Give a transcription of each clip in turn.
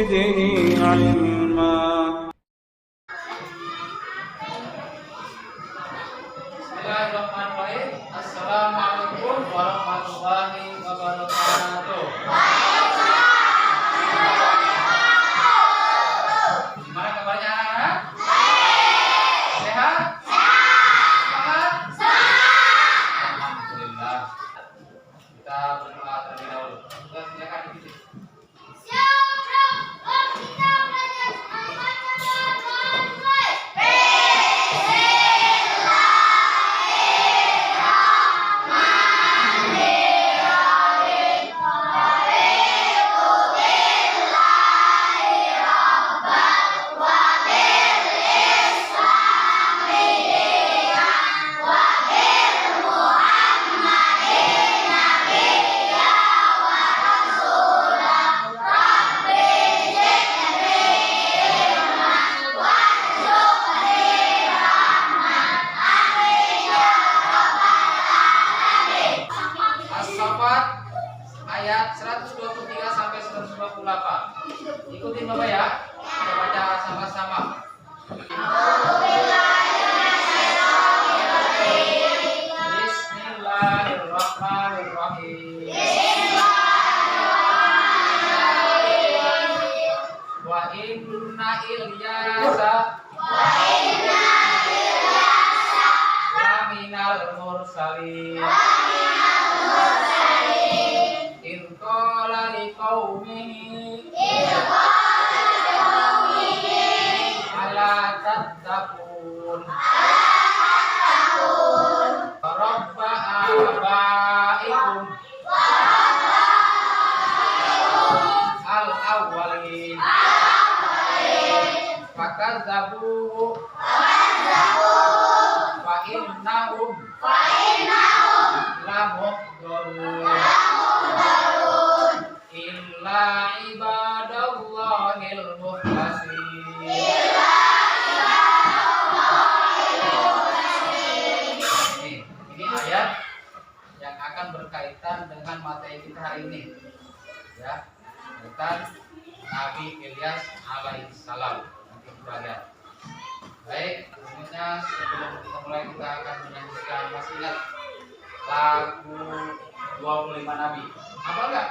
زده علما. Bismillahirrahmanirrahim. Assalamualaikum warahmatullahi wabarakatuh. Gimana kabarnya anak-anak? Sehat? Semangat? Alhamdulillah. Kita berdoa terlebih dahulu. Silakan dipimpin. Ayat 123 sampai 128. Ikutin Bapak ya. Kita baca sama-sama. Bismillahirrahmanirrahim. Wa inna Ilyasa laminal mursalin. Qala liqaumihi ala tattaqun rabba abaikum al awwalin fakadzabu fa innahum lamuhdharun illa ibadallahil mukhlasin. Ini ayat yang akan berkaitan dengan materi kita hari ini, ya, tentang Nabi Ilyas alaihissalam. Nanti kita lihat. Baik, sebelumnya sebelum kita mulai kita akan menyanyikan, masih ingat lagu 25 Nabi? Apa enggak?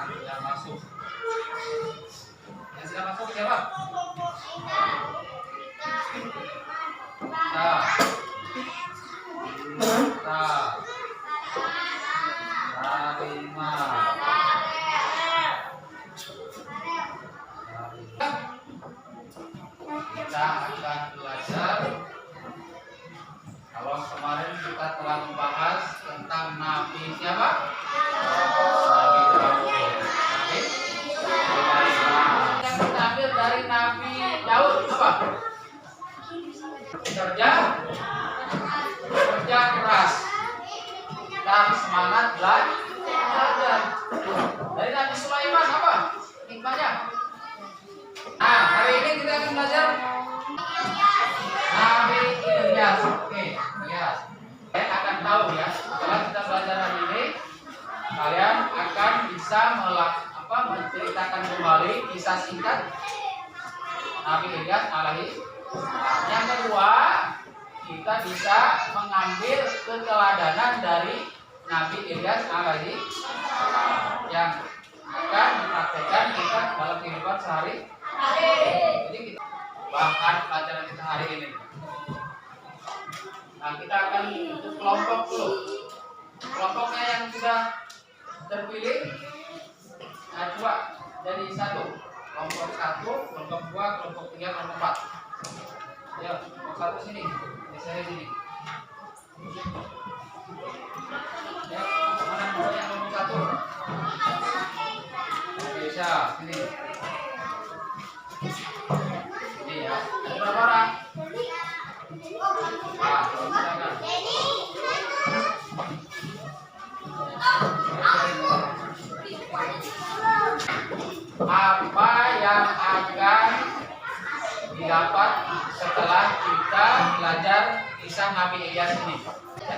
Yang masuk. Yang sudah masuk siapa? Kita akan belajar. Kalau kemarin kita telah membahas tentang Nabi siapa? Nabi Daud. Yang kita ambil dari Nabi Daud apa? Kerja keras dan semangat belajar. Dari Nabi Sulaiman apa hikmahnya? Nah, hari ini kita akan belajar akan bisa menceritakan kembali kisah singkat Nabi Ilyas alaihi. Yang kedua, kita bisa mengambil keteladanan dari Nabi Ilyas alaihi yang akan dipraktekkan kita dalam kehidupan sehari-hari. Jadi kita bahkan pelajaran kita hari ini. Nah, kita akan untuk kelompok dulu. Kelompoknya yang sudah terpilih, nah coba jadi satu. Kelompok 1, kelompok 2, kelompok 3, kelompok 4. Ya, kelompok 1 sini. Di saya sini. Ya, mana yang kelompok 1? Bisa, sini. Ini ya. Berapa orang? Nah, silakan. Apa yang akan didapat setelah kita belajar kisah Nabi Ilyas ini? Ya,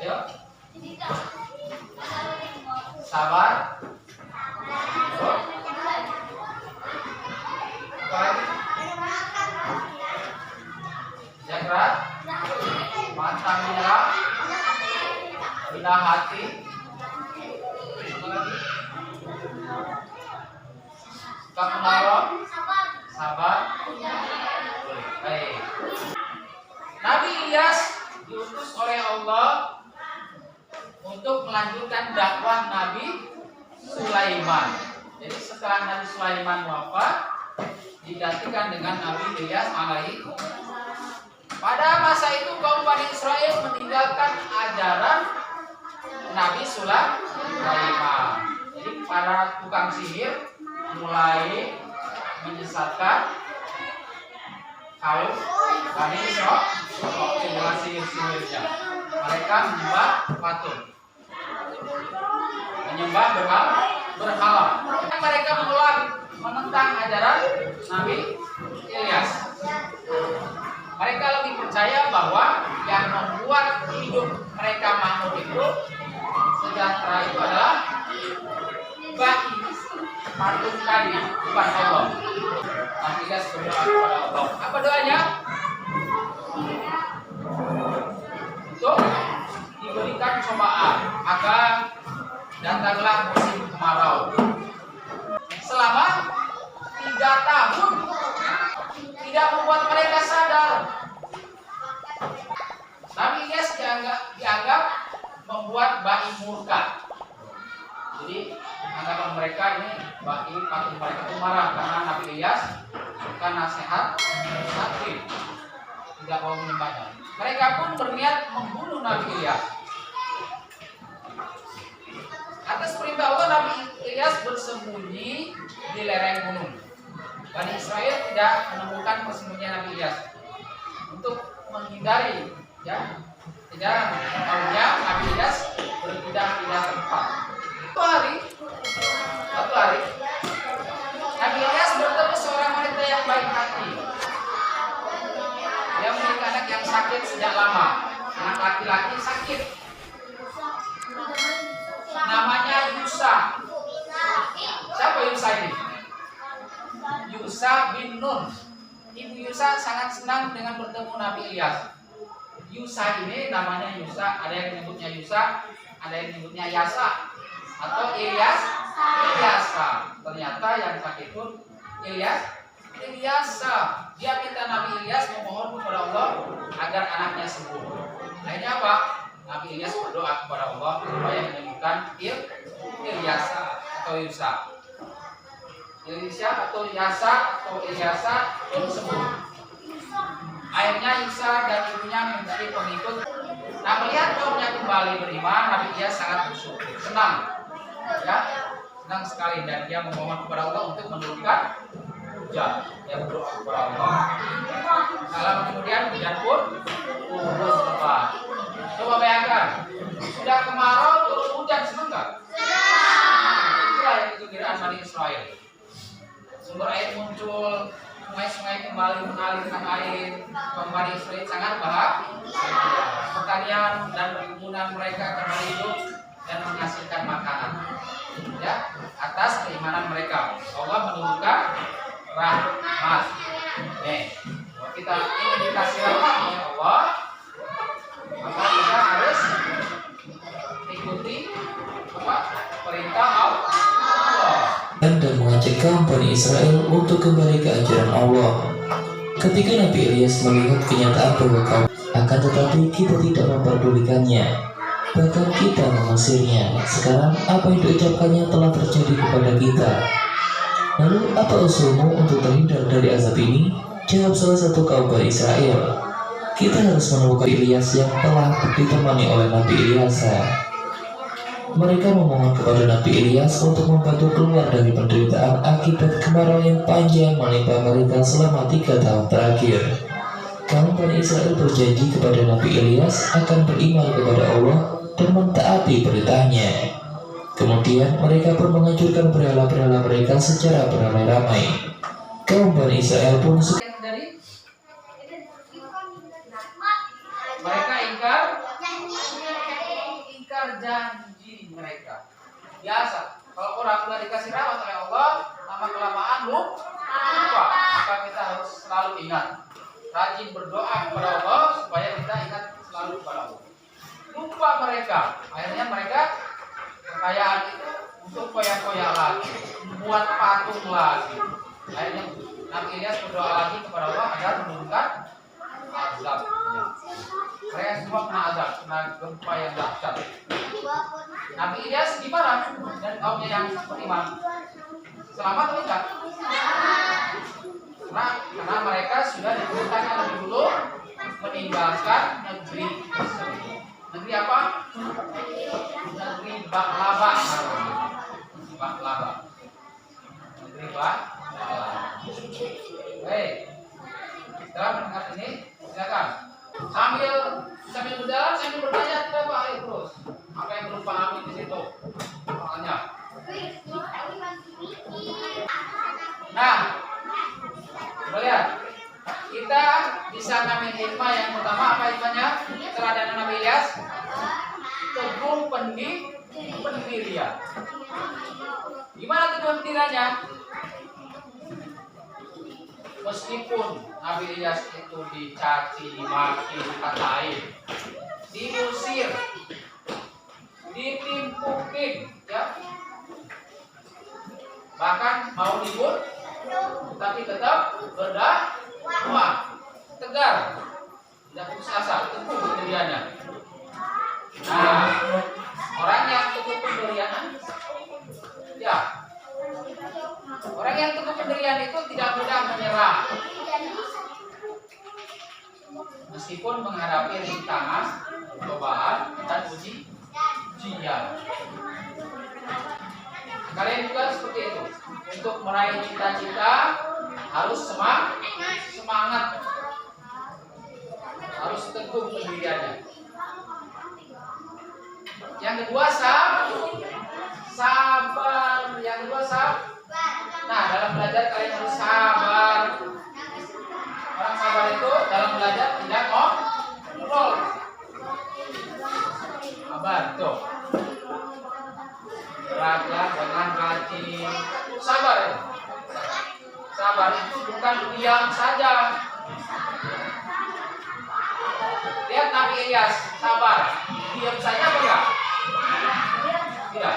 ayo. Sabar. Jaga. Pantang menyerah. Rendah hati. Suka menolong. Sabar. Baik. Nabi Ilyas diutus oleh Allah untuk melanjutkan dakwah Nabi Sulaiman. Jadi setelah Nabi Sulaiman wafat, digantikan dengan Nabi Ilyas alaihi. Pada masa itu kaum Bani Israel meninggalkan ajaran Nabi Sulaiman. Jadi para tukang sihir mulai menyesatkan kaum Bani Israel dengan sihir-sihirnya. Mereka menyembah patung, menyembah berhala. Mereka menentang ajaran Nabi Ilyas. Mereka lebih percaya bahwa yang membuat hidup mereka makmur itu sejahtera itu adalah bahi patung tadi, bukan Allah. Nabi Ilyas berdoa kepada Allah. Apa doanya? Untuk diberikan cobaan, maka datanglah musim kemarau. Selama 3 tahun tidak membuat mereka sadar. Nabi Ilyas dianggap membuat bahi murka. Jadi anggapan mereka ini bahi patung mereka itu marah karena Nabi Ilyas bukan nasihat sakit, tidak mau menyembahnya. Mereka pun berniat membunuh Nabi Ilyas. Atas perintah Allah, Nabi Ilyas bersembunyi di lereng gunung. Bani Israel tidak menemukan persembunyian Nabi Ilyas. Untuk menghindari, tidak maunya Nabi Ilyas berpindah-pindah tempat. Satu hari, Nabi Ilyas bertemu seorang wanita yang baik hati. Dia memiliki anak yang sakit sejak lama. Anak laki-laki sakit. Namanya Yusa. Siapa Yusa ini? Yusa bin Nun. Ibu Yusa sangat senang dengan bertemu Nabi Ilyas. Yusa ini namanya Yusa. Ada yang menyebutnya Yusa, ada yang menyebutnya Yasa atau Ilyasa. Ternyata yang sakit pun Ilyasa. Dia minta Nabi Ilyas memohon kepada Allah agar anaknya sembuh. Akhirnya apa? Nabi Ilyas berdoa kepada Allah supaya menyembuhkan Ilyasa atau Yusa. Ilyasa atau Yasa atau Ilyasa pun sembuh. Akhirnya Yusa dan ibunya menjadi pengikut. Nah, melihat kaumnya kembali beriman, Nabi Ilyas sangat bersyukur, senang, senang sekali, dan dia memohon kepada Allah untuk menurunkan hujan. Dia berdoa kepada Allah. Lama kemudian hujan pun turun lebat. Coba bayangkan, sudah kemarau turun hujan, senang nggak? Itulah yang kegembiraan Bani Israel. Sumber air muncul, sungai-sungai kembali mengalirkan air. Bani Israel sangat bahagia. pertanian dan perkebunan mereka kembali hidup dan menghasilkan makanan. Ya, atas keimanan mereka Allah menurunkan rahmat. Nih, kalau kita ingin dikasih rahmat oleh Allah, maka kita harus ikuti perintah Allah dan mengajak kaum Bani Israel untuk kembali ke ajaran Allah. Ketika Nabi Ilyas melihat kenyataan bahwa kaum akan tetapi kita tidak memperdulikannya, bahkan kita mengusirnya. Sekarang apa yang diucapkannya telah terjadi kepada kita. Lalu apa usulmu untuk terhindar dari azab ini? Jawab salah satu kaum Bani Israel, kita harus menemukan Ilyas yang telah ditemani oleh Nabi Ilyasa. Mereka memohon kepada Nabi Ilyas untuk membantu keluar dari penderitaan akibat kemarau yang panjang menimpa mereka selama 3 tahun terakhir. Kaum Bani Israel berjanji kepada Nabi Ilyas akan beriman kepada Allah dan mentaati perintahnya. Kemudian mereka pun menghancurkan berhala-berhala mereka secara beramai-ramai. Kaum Bani Israel pun mereka ingkar janji mereka. Biasa, kalau orang sudah dikasih rahmat oleh Allah, lama kelamaan lupa. Maka kita harus selalu ingat, rajin berdoa kepada Allah supaya kita ingat selalu kepada Allah. Lupa mereka, akhirnya mereka kekayaan itu untuk koyak-koyak lagi, membuat patung lagi. Akhirnya Nabi Ilyas berdoa lagi kepada Allah agar menurunkan azab. Mereka semua kena azab, kena gempa yang dahsyat. Nabi Ilyas gimana? Dan kaumnya yang beriman selamat atau tidak? Karena mereka sudah diperintahkan lebih dulu meninggalkan negeri tersebut. Negeri apa? Negeri Baklava. Negeri Baklava. Baik. Setelah mendengar ini, silakan sambil berjalan, sambil bertanya apa? Ayo terus. Apa yang belum pahami di situ? Soalnya. Nah, lihat, kita bisa ngambil hikmah yang pertama. Apa hikmahnya? Teladan Nabi Ilyas, teguh pendirian. Gimana teguh pendiriannya? Meskipun Nabi Ilyas itu dicaci, dimaki, dikatain, diusir, ditimpukin, ya, bahkan mau dibunuh, tapi tetap berdakwah, tegar, tidak putus asa, teguh pendiriannya. Nah, orang yang teguh pendirian, ya, orang yang teguh pendirian itu tidak mudah menyerah, meskipun menghadapi rintangan, cobaan, dan ujian. Kalian juga seperti itu. Untuk meraih cita-cita harus semangat, harus teguh pendiriannya. Yang kedua sabar. Yang kedua sabar. Nah, dalam belajar kalian harus sabar. Orang sabar itu dalam belajar tidak ngobrol. Sabar tuh. Belajar dengan rajin. Sabar ya. Sabar itu bukan diam saja. Lihat Nabi Ilyas sabar. Diam saja enggak? Tidak.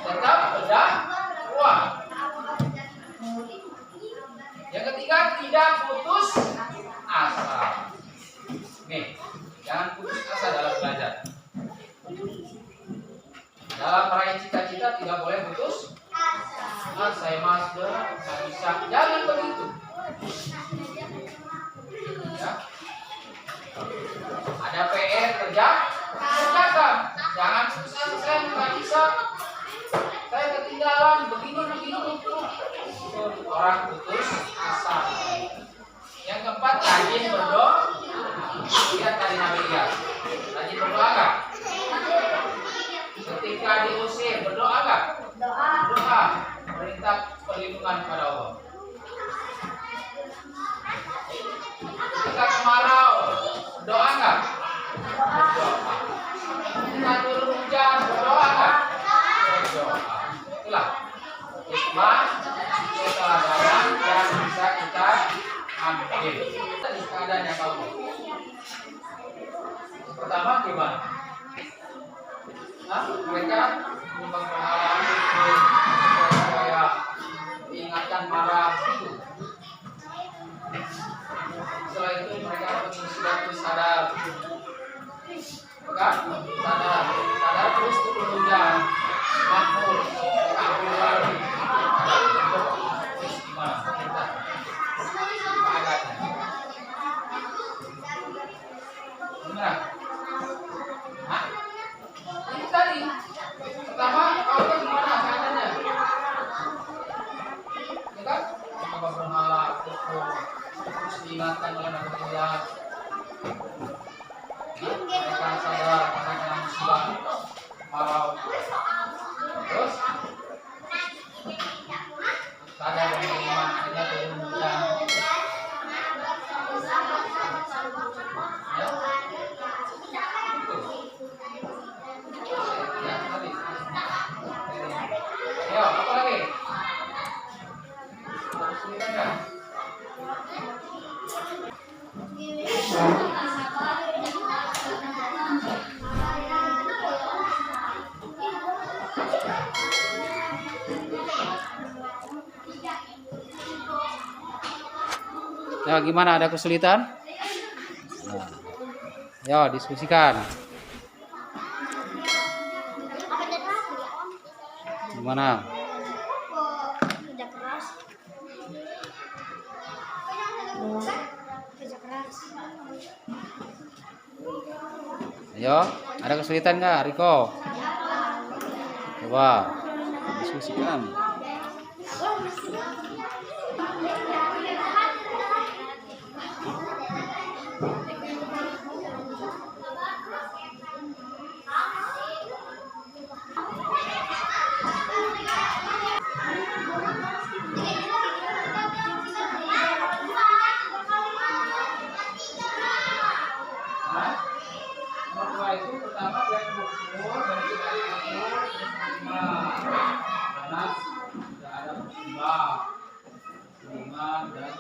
Tetap berdakwah. Yang ketiga, tidak putus asa. Nih, jangan putus asa dalam belajar. Dalam meraih cita-cita tidak boleh putus asa. Saya master, nggak bisa. Jangan begitu. Ya. Ada PR kerjakan. Jangan putus asa. Saya nggak bisa. Saya ketinggalan begini. Orang putus asa. Yang keempat, rajin berdoa. Lihat tadi Nabi Ilyas. Rajin berdoa nggak? Ketika diusir berdoa nggak? Doa. Perintah perlindungan kepada Allah. Ketika kemarau doa nggak? pertama gimana? Nah, mereka menyembah berhala itu supaya diingatkan marah itu. Setelah itu mereka bersuatu sadar, bukan? Sadar terus turun hujan, makmur, kabur lagi. Terus gimana? Kita agaknya. Gimana? Hah? Ini tadi. Pertama, kau gimana keadaannya? Ya kan? Apa berhala, kufur, terus diingatkan oleh Nabi Ilyas. Mereka sadar karena kena musibah, marau. Terus sadar dan beriman, akhirnya turun hujan. Ya. Ya, tadi. Ayo, apa lagi? Kesulitan nggak? Ya, gimana, ada kesulitan? Nah, ya, diskusikan. Gimana? Kerja keras. Kerja keras. Ayo, ada kesulitan nggak, Riko? Coba diskusikan. Nah, nomor 2 itu pertama dia bersyukur dan tidak takut, karena tidak ada musibah, beriman dan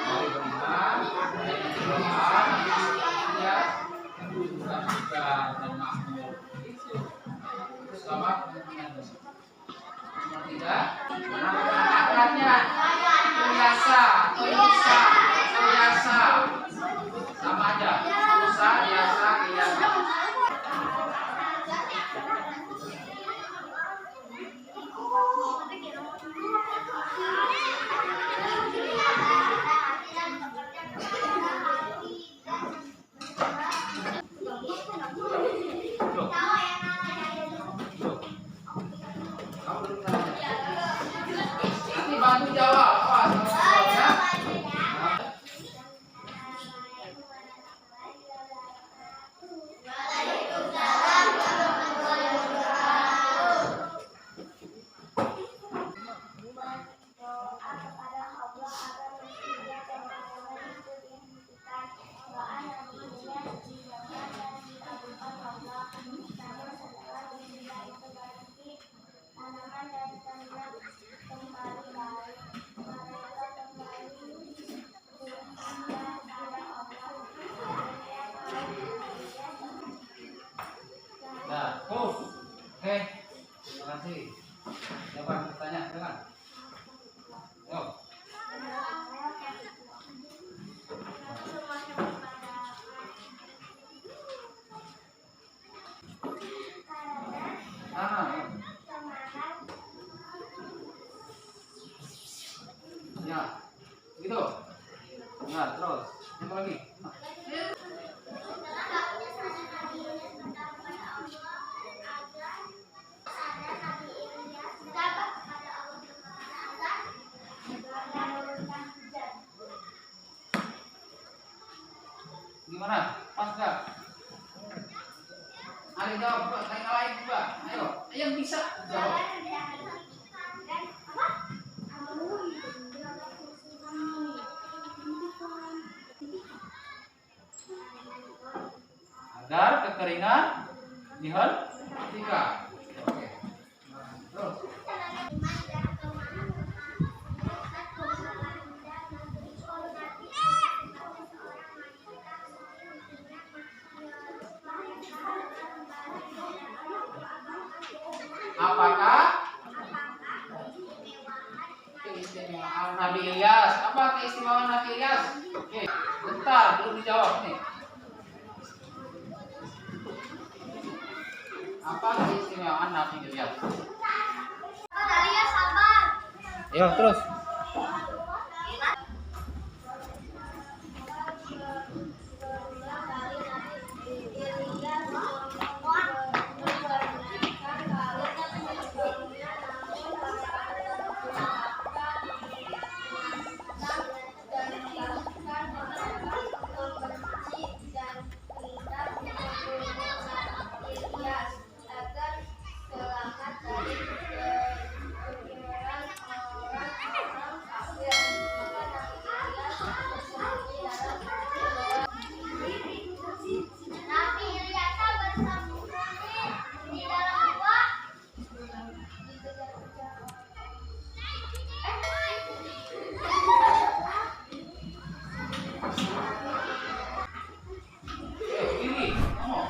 dari beriman dan beriman ya bukan dan makmur itu selama kemungkinan dosa. Nomor 3, akadnya biasa, biasa sama aja, dosa biasa biasa. Nanti bantu jawab, awas jawabnya. Nah, oke, terima kasih. Siapa yang bertanya, silakan. Yo. Ya, gitu. Ya, terus. Apa lagi? Gimana? Pas nggak? Ada jawab, Pak. Saya ngalahin juga. Ayo, yang bisa jawab. Agar kekeringan dihentikan. Oke. Terus. keistimewaan Nabi Ilyas? Oke, bentar, belum dijawab nih. Apa keistimewaan Nabi Ilyas? Dalia sabar. Yo, terus. Nabi Ilyas bersembunyi di dalam gua. Ini. Oh.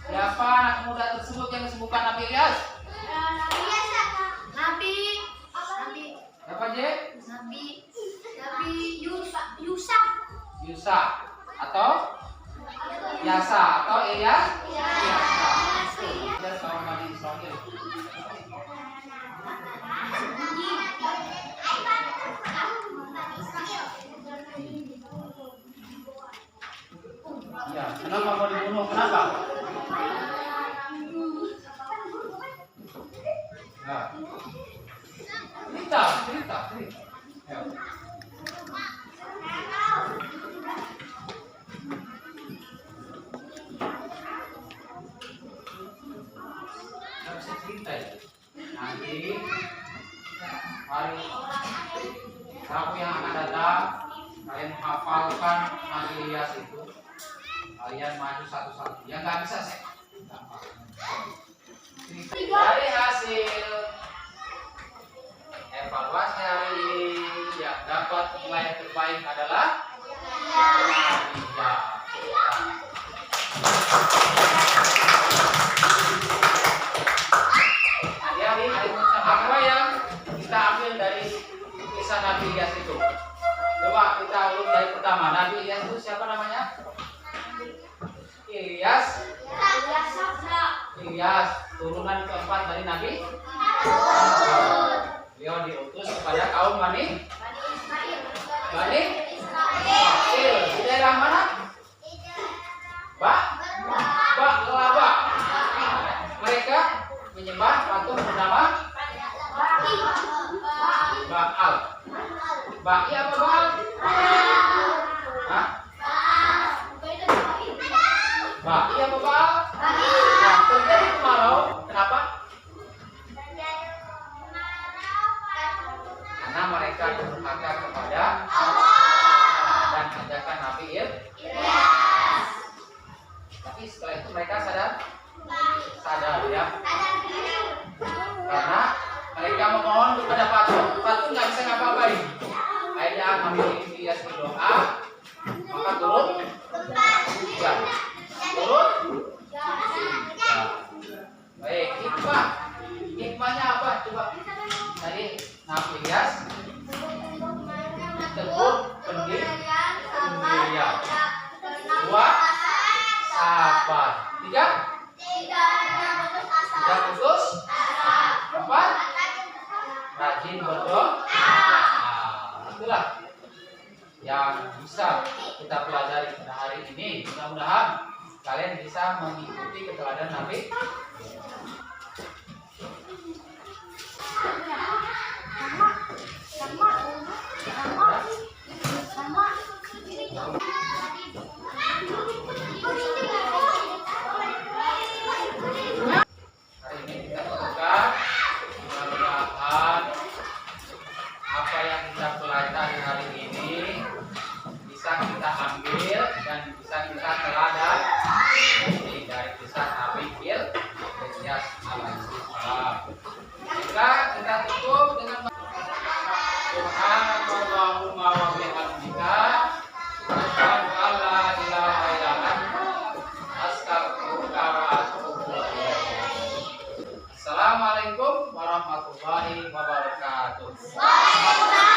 Siapa anak muda tersebut yang disebutkan Nabi Ilyas? Nabi Siapa J? Yusa. Yusa atau Yasa atau Ilyas? Yasa. Dan kaum Bani Israel. Ya, kenapa mau dibunuh? Kenapa? Ya. Cerita. Ya. Nggak bisa cerita ya. Nanti hari Rabu yang akan datang kalian hafalkan Nabi Ilyas itu. Kalian maju satu-satu. Yang nggak bisa saya. Dari hasil evaluasi hari ini yang dapat nilai terbaik adalah Iya. Adik-adik, apa yang kita ambil dari kisah Nabi Ilyas itu? Coba kita urut dari pertama. Nabi Ilyas itu siapa namanya? Ilyas, turunan keempat dari Nabi. Beliau diutus kepada kaum Bani Israil. Di daerah mana? Laba. Mereka menyembah patung bernama Baal. Ba'i apa Baal? Hah? Ba'i apa Baal? Nah, terjadi kemarau. Kenapa? Karena mereka durhaka kepada dan ajakan Nabi Ilyas. Tapi setelah itu mereka sadar ya. Karena mereka memohon kepada patung nggak bisa ngapa-ngapain. Akhirnya Nabi Ilyas berdoa, maka turun hujan. Baik, hikmahnya apa? Coba tadi Nabi Ilyas teguh pendirian. Dua, sabar. Tiga, tidak putus. Empat, rajin berdoa. Itulah yang bisa kita pelajari pada hari ini. Mudah-mudahan kalian bisa mengikuti keteladanan Nabi. Hari ini kita buka, mudah-mudahan apa yang kita pelajari hari ini bisa kita ambil dan bisa kita wabarakatuh. Waalaikumsalam.